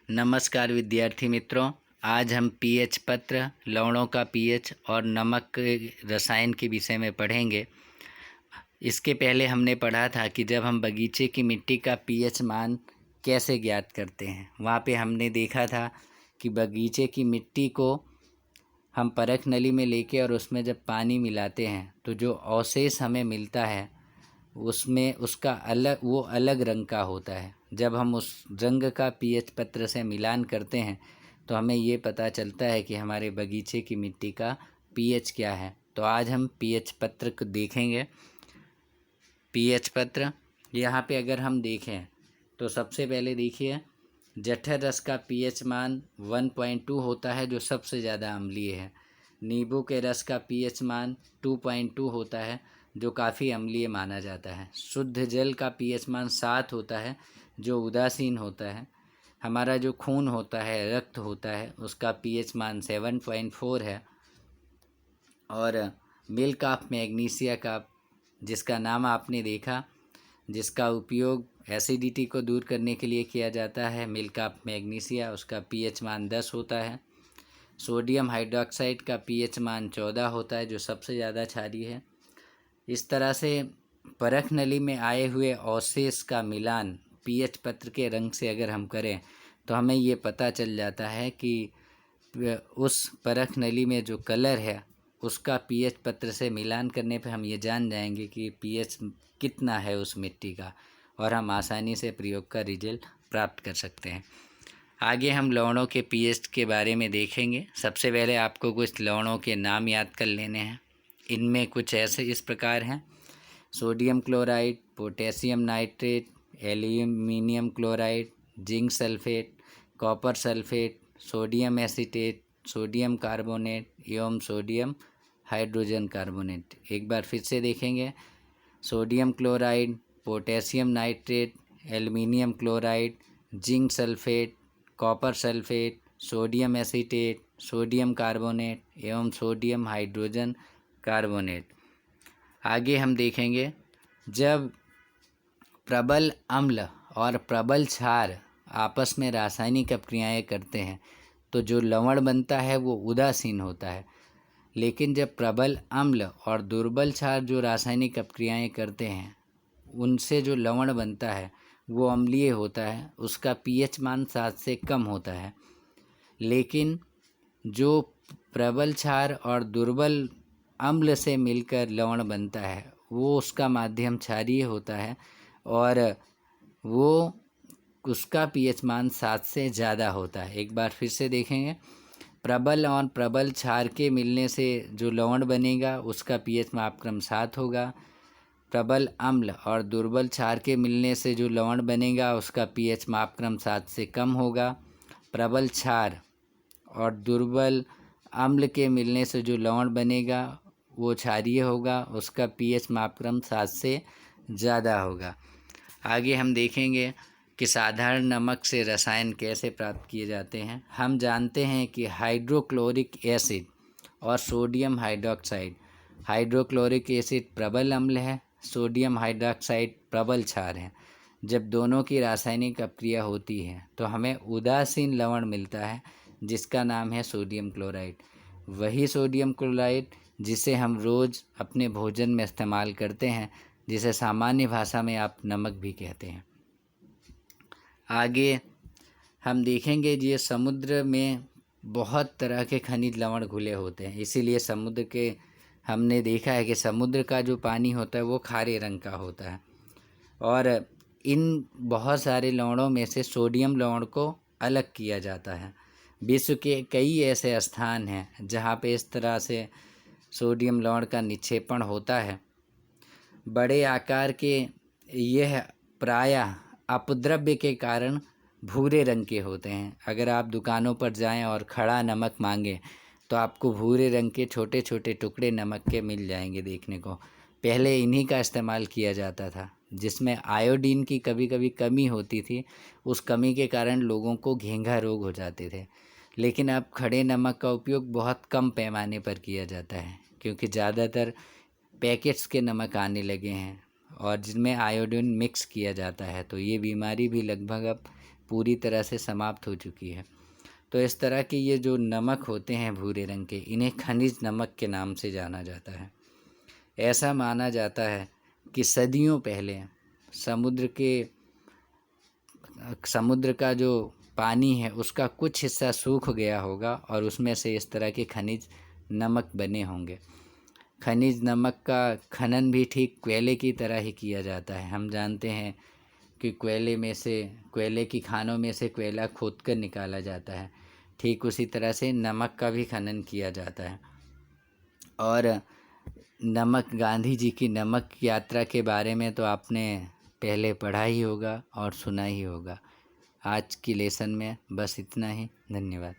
नमस्कार विद्यार्थी मित्रों। आज हम पीएच पत्र, लवणों का पीएच और नमक के रसायन के विषय में पढ़ेंगे। इसके पहले हमने पढ़ा था कि जब हम बगीचे की मिट्टी का पीएच मान कैसे ज्ञात करते हैं। वहाँ पे हमने देखा था कि बगीचे की मिट्टी को हम परख नली में लेके और उसमें जब पानी मिलाते हैं तो जो अवशेष हमें मिलता है उसमें उसका अलग रंग का होता है। जब हम उस रंग का पीएच पत्र से मिलान करते हैं तो हमें ये पता चलता है कि हमारे बगीचे की मिट्टी का पीएच क्या है। तो आज हम पीएच पत्र को देखेंगे। पीएच पत्र यहाँ पे अगर हम देखें तो सबसे पहले देखिए, जठर रस का पीएच मान 1.2 होता है जो सबसे ज़्यादा अम्लीय है। नींबू के रस का पीएच मान 2.2 होता है जो काफ़ी अम्लीय माना जाता है। शुद्ध जल का पीएच मान 7 होता है जो उदासीन होता है। हमारा जो खून होता है, रक्त होता है, उसका पीएच मान 7.4 है। और मिल्क ऑफ मैग्नीशिया का, जिसका नाम आपने देखा, जिसका उपयोग एसिडिटी को दूर करने के लिए किया जाता है, मिल्क ऑफ मैग्नीशिया, उसका पीएच मान 10 होता है। सोडियम हाइड्रोक्साइड का पीएच मान 14 होता है जो सबसे ज़्यादा क्षारीय है। इस तरह से परख नली में आए हुए अवशेष का मिलान पीएच पत्र के रंग से अगर हम करें तो हमें ये पता चल जाता है कि उस परख नली में जो कलर है उसका पीएच पत्र से मिलान करने पर हम ये जान जाएंगे कि पीएच कितना है उस मिट्टी का, और हम आसानी से प्रयोग का रिजल्ट प्राप्त कर सकते हैं। आगे हम लवणों के पीएच के बारे में देखेंगे। सबसे पहले आपको कुछ लवणों के नाम याद कर लेने हैं। इनमें कुछ ऐसे इस प्रकार हैं: sodium chloride, potassium nitrate, aluminium chloride, zinc sulphate, copper sulphate, sodium acetate, sodium carbonate एवं सोडियम हाइड्रोजन कार्बोनेट। एक बार फिर से देखेंगे: sodium chloride, potassium nitrate, aluminium chloride, zinc sulphate, copper sulphate, sodium acetate, sodium carbonate एवं sodium hydrogen carbonate. आगे हम देखेंगे, जब प्रबल अम्ल और प्रबल क्षार आपस में रासायनिक अपक्रियाएं करते हैं तो जो लवण बनता है वो उदासीन होता है। लेकिन जब प्रबल अम्ल और दुर्बल क्षार जो रासायनिक अपक्रियाएं करते हैं उनसे जो लवण बनता है वो अम्लीय होता है, उसका पीएच मान 7 से कम होता है। लेकिन जो प्रबल क्षार और दुर्बल अम्ल से मिलकर लवण बनता है वो उसका माध्यम क्षारीय होता है और वो उसका पीएच मान 7 से ज़्यादा होता है। एक बार फिर से देखेंगे, प्रबल और प्रबल क्षार के मिलने से जो लवण बनेगा उसका पीएच मापक्रम 7 होगा। प्रबल अम्ल और दुर्बल क्षार के मिलने से जो लवण बनेगा उसका पीएच मापक्रम 7 से कम होगा। प्रबल क्षार और दुर्बल अम्ल के मिलने से जो लवण बनेगा वो क्षारीय होगा, उसका पीएच मापक्रम 7 से ज़्यादा होगा। आगे हम देखेंगे कि साधारण नमक से रसायन कैसे प्राप्त किए जाते हैं। हम जानते हैं कि हाइड्रोक्लोरिक एसिड और सोडियम हाइड्रोक्साइड, हाइड्रोक्लोरिक एसिड प्रबल अम्ल है, सोडियम हाइड्रोक्साइड प्रबल क्षार है। जब दोनों की रासायनिक अपक्रिया होती है तो हमें उदासीन लवण मिलता है जिसका नाम है सोडियम क्लोराइड। वही सोडियम क्लोराइड जिसे हम रोज़ अपने भोजन में इस्तेमाल करते हैं, जिसे सामान्य भाषा में आप नमक भी कहते हैं। आगे हम देखेंगे, ये समुद्र में बहुत तरह के खनिज लवण घुले होते हैं, इसीलिए समुद्र के हमने देखा है कि समुद्र का जो पानी होता है वो खारे रंग का होता है। और इन बहुत सारे लवणों में से सोडियम लवण को अलग किया जाता है। विश्व के कई ऐसे स्थान हैं जहाँ पे इस तरह से सोडियम लवण का निक्षेपण होता है। बड़े आकार के यह प्रायः अपद्रव्य के कारण भूरे रंग के होते हैं। अगर आप दुकानों पर जाएं और खड़ा नमक मांगें तो आपको भूरे रंग के छोटे छोटे टुकड़े नमक के मिल जाएंगे देखने को। पहले इन्हीं का इस्तेमाल किया जाता था, जिसमें आयोडीन की कभी कभी कमी होती थी। उस कमी के कारण लोगों को घेंघा रोग हो जाते थे। लेकिन अब खड़े नमक का उपयोग बहुत कम पैमाने पर किया जाता है क्योंकि ज़्यादातर पैकेट्स के नमक आने लगे हैं और जिनमें आयोडीन मिक्स किया जाता है, तो ये बीमारी भी लगभग अब पूरी तरह से समाप्त हो चुकी है। तो इस तरह के ये जो नमक होते हैं भूरे रंग के, इन्हें खनिज नमक के नाम से जाना जाता है। ऐसा माना जाता है कि सदियों पहले समुद्र का जो पानी है उसका कुछ हिस्सा सूख गया होगा और उसमें से इस तरह के खनिज नमक बने होंगे। खनिज नमक का खनन भी ठीक कोयले की तरह ही किया जाता है। हम जानते हैं कि कोयले की खानों में से कोयला खोदकर निकाला जाता है। ठीक उसी तरह से नमक का भी खनन किया जाता है। और नमक, गांधी जी की नमक यात्रा के बारे में तो आपने पहले पढ़ा ही होगा और सुना ही होगा। आज की लेसन में बस इतना ही। धन्यवाद।